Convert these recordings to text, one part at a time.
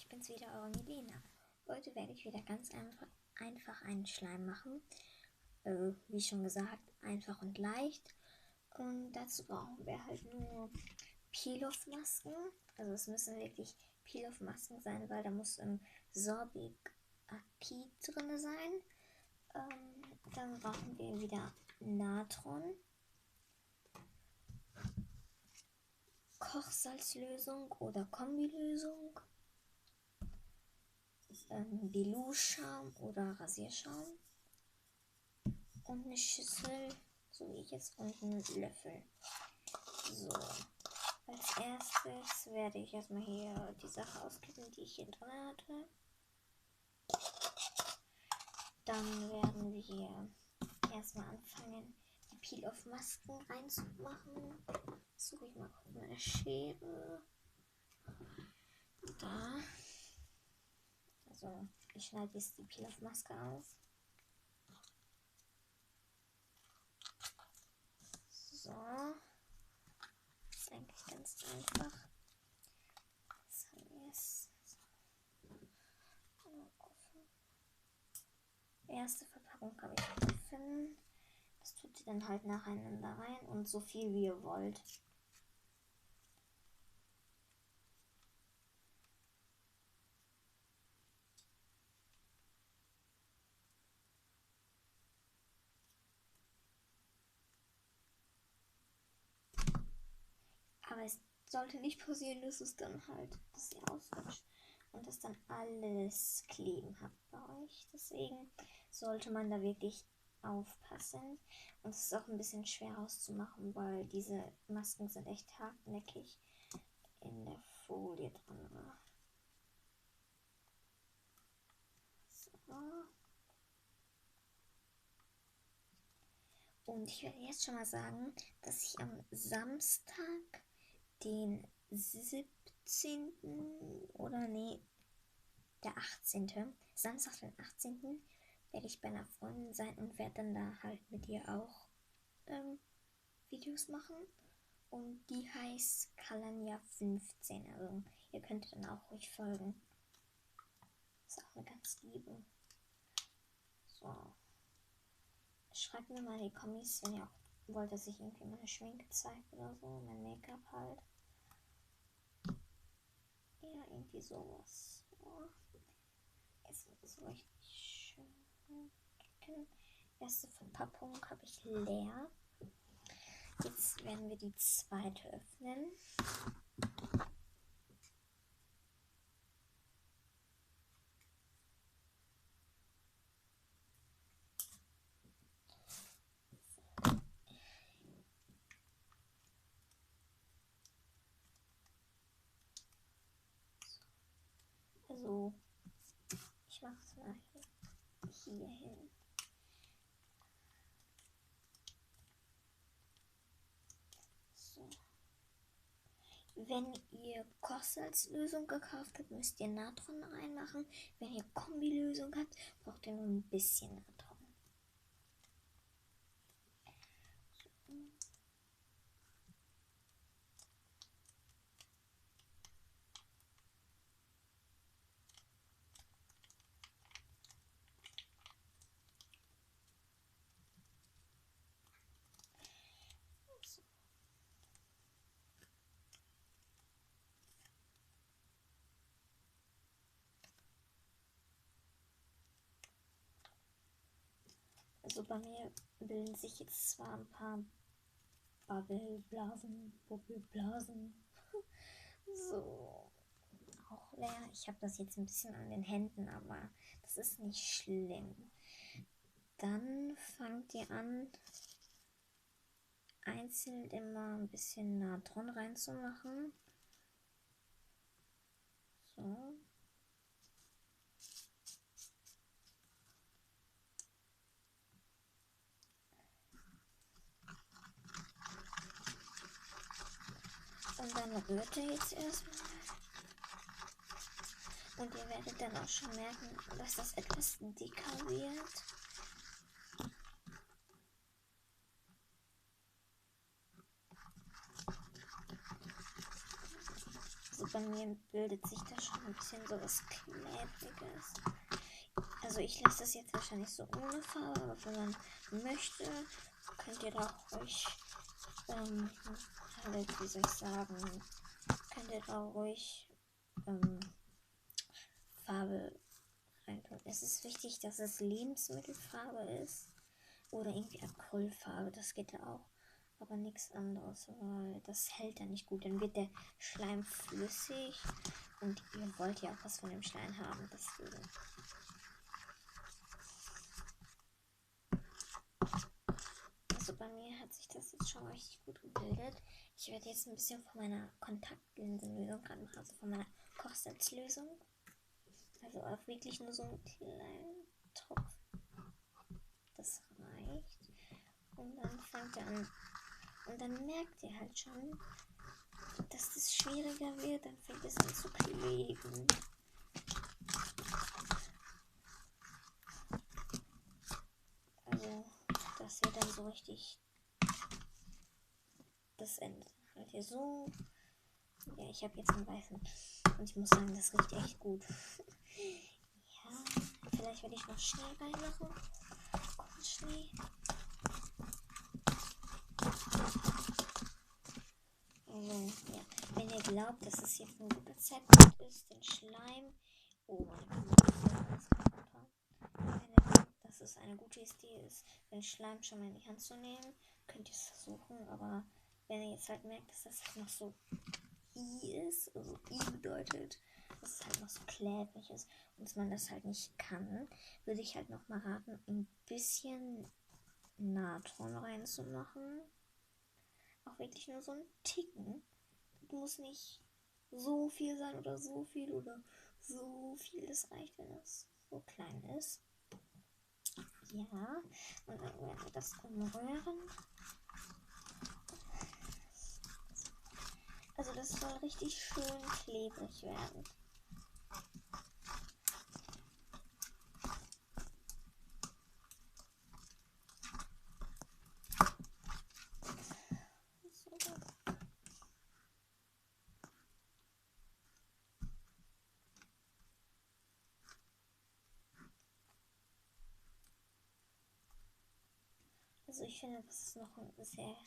ich bin's wieder, eure Milena. Heute werde ich wieder ganz einfach einen Schleim machen. Wie schon gesagt, einfach und leicht. Und dazu brauchen wir halt nur Peel-Off-Masken. Also es müssen wirklich Peel-Off-Masken sein, weil da muss Sorbic Acid drin sein. Dann brauchen wir wieder Natron, Kochsalzlösung oder Kombilösung, Bilou-Schaum oder Rasierschaum und eine Schüssel, so wie ich jetzt, und einen Löffel. So, als erstes werde ich erstmal hier die Sache auskippen, die ich hier drin hatte. Dann werden wir erstmal anfangen, die Peel-Off-Masken reinzumachen. Suche ich mal kurz meine Schere. Da. Also, ich schneide jetzt die Peel-Off-Maske auf. So. Das ist eigentlich ganz einfach. Jetzt haben wir es. Erste Verpackung habe ich offen. Das tut ihr dann halt nacheinander rein und so viel wie ihr wollt. Aber es sollte nicht passieren, dass es dann halt, dass ihr ausrutscht und das dann alles kleben habt bei euch. Deswegen sollte man da wirklich aufpassen. Und es ist auch ein bisschen schwer auszumachen, weil diese Masken sind echt hartnäckig in der Folie drin. So. Und ich werde jetzt schon mal sagen, dass ich am Samstag, den 17. oder nee, der 18. Samstag, den 18. werde ich bei einer Freundin sein und werde dann da halt mit ihr auch Videos machen. Und die heißt Kalanja 15. Also ihr könnt dann auch ruhig folgen. Ist auch eine ganz liebe. So. Schreibt mir mal in die Kommis, wenn ihr auch wollt, dass ich irgendwie meine Schminke zeige oder so. Mein Make-up halt. Ja, irgendwie sowas. Ja. Ist so richtig schön. Erste Verpackung habe ich leer. Jetzt werden wir die zweite öffnen. Also, ich mache es mal hier hin. So. Wenn ihr Kochsalzlösung gekauft habt, müsst ihr Natron reinmachen. Wenn ihr Kombilösung habt, braucht ihr nur ein bisschen Natron. Also bei mir bilden sich jetzt zwar ein paar Bubbelblasen, so, auch leer. Ich habe das jetzt ein bisschen an den Händen, aber das ist nicht schlimm. Dann fangt ihr an, einzeln immer ein bisschen Natron reinzumachen. So. Und dann rührt ihr jetzt erstmal. Und ihr werdet dann auch schon merken, dass das etwas dicker wird. Also bei bei mir bildet sich da schon ein bisschen so was Klebriges. Also ich lasse das jetzt wahrscheinlich so ohne Farbe, aber wenn man möchte, könnt ihr da auch ruhig, wie soll ich sagen, könnt ihr da ruhig Farbe reintun. Es ist wichtig, dass es Lebensmittelfarbe ist oder irgendwie Acrylfarbe, das geht ja auch. Aber nichts anderes, weil das hält dann nicht gut. Dann wird der Schleim flüssig und ihr wollt ja auch was von dem Schleim haben. Deswegen. Also bei mir hat sich das jetzt schon richtig gut gebildet. Ich werde jetzt ein bisschen von meiner Kontaktlinsenlösung gerade machen, also von meiner Kochsalzlösung. Also auch wirklich nur so einen kleinen Tropfen. Das reicht. Und dann fängt er an. Und dann merkt ihr halt schon, dass das schwieriger wird. Dann fängt es an zu kleben. Also, das wird dann so richtig das Ende. Halt hier so. Ja, ich habe jetzt einen weißen. Und ich muss sagen, das riecht echt gut. Ja, vielleicht werde ich noch Schnee reinmachen. Schnee. Also, ja. Wenn ihr glaubt, dass es jetzt ein guter Zeitpunkt ist, den Schleim. Oh, wenn ihr glaubt, dass es eine gute Idee ist, den Schleim schon mal in die Hand zu nehmen, könnt ihr es versuchen. Aber wenn ihr jetzt halt merkt, dass das halt noch so ist, also I bedeutet, dass es halt noch so klebrig ist und dass man das halt nicht kann, würde ich halt noch mal raten, ein bisschen Natron reinzumachen. Auch wirklich nur so ein Ticken. Das muss nicht so viel sein oder so viel oder so viel. Das reicht, wenn es so klein ist. Ja, und dann werden wir das umrühren. Also das soll richtig schön klebrig werden. Also ich finde, dass es noch ein sehr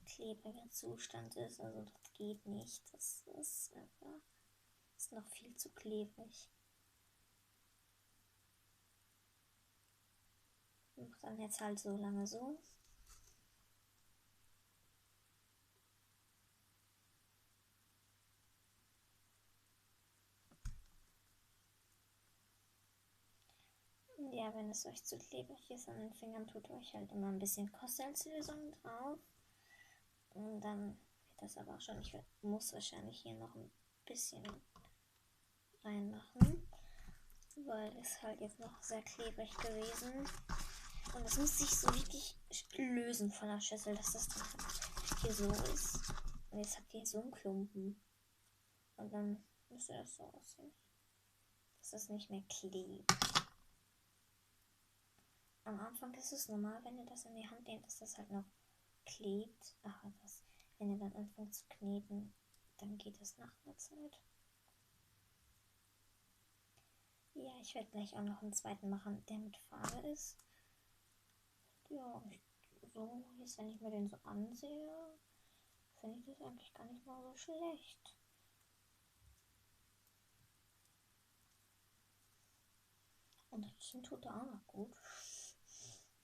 klebriger Zustand ist. Also das geht nicht. Das ist einfach noch viel zu klebrig. Ich mache dann jetzt halt so lange so. Ja, wenn es euch zu klebrig ist an den Fingern, tut euch halt immer ein bisschen Kochsalzlösung drauf. Und dann wird das aber auch schon. Ich muss wahrscheinlich hier noch ein bisschen reinmachen, weil es halt jetzt noch sehr klebrig gewesen. Und das muss sich so wirklich lösen von der Schüssel, dass das dann hier so ist. Und jetzt habt ihr so einen Klumpen. Und dann müsste das so aussehen, dass das nicht mehr klebt. Am Anfang ist es normal, wenn ihr das in die Hand nehmt, dass das halt noch klebt. Aber wenn ihr dann anfängt zu kneten, dann geht es nach einer Zeit. Ja, ich werde gleich auch noch einen zweiten machen, der mit Farbe ist. Ja, so, jetzt wenn ich mir den so ansehe, finde ich das eigentlich gar nicht mal so schlecht. Und das Kinn tut auch noch gut.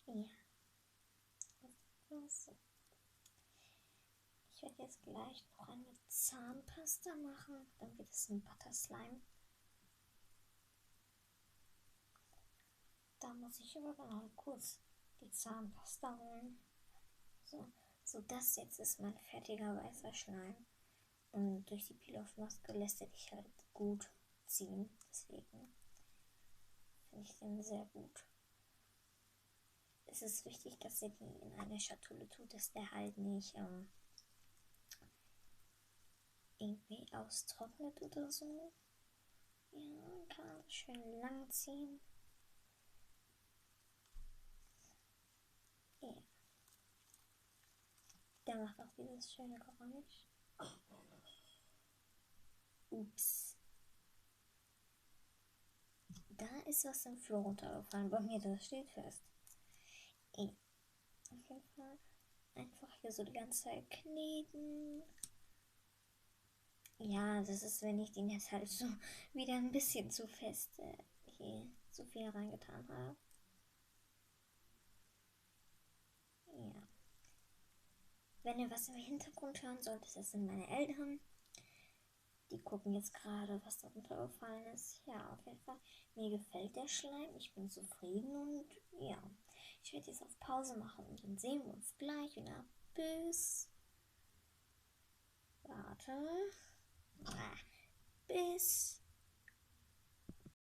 Ja. So. Ich werde jetzt gleich noch eine Zahnpasta machen. Dann wird es ein Butter Slime. Da muss ich aber noch kurz die Zahnpasta holen. So, das jetzt ist mein fertiger weißer Schleim. Und durch die Peel-Off-Maske lässt er dich halt gut ziehen. Deswegen finde ich den sehr gut. Es ist wichtig, dass ihr die in eine Schatulle tut, dass der halt nicht irgendwie austrocknet oder so. Ja, kann man schön lang ziehen. Ja. Der macht auch dieses schöne Geräusch. Ups. Da ist was im Flur runtergefallen. Bei mir, das steht fest. Auf jeden Fall einfach hier so die ganze Zeit kneten. Ja, das ist, wenn ich den jetzt halt so wieder ein bisschen zu fest hier zu viel reingetan habe. Ja. Wenn ihr was im Hintergrund hören solltet, das sind meine Eltern. Die gucken jetzt gerade, was da runtergefallen ist. Ja, auf jeden Fall. Mir gefällt der Schleim. Ich bin zufrieden und ja. Ich werde jetzt auf Pause machen und dann sehen wir uns gleich wieder. Bis. Warte. Bis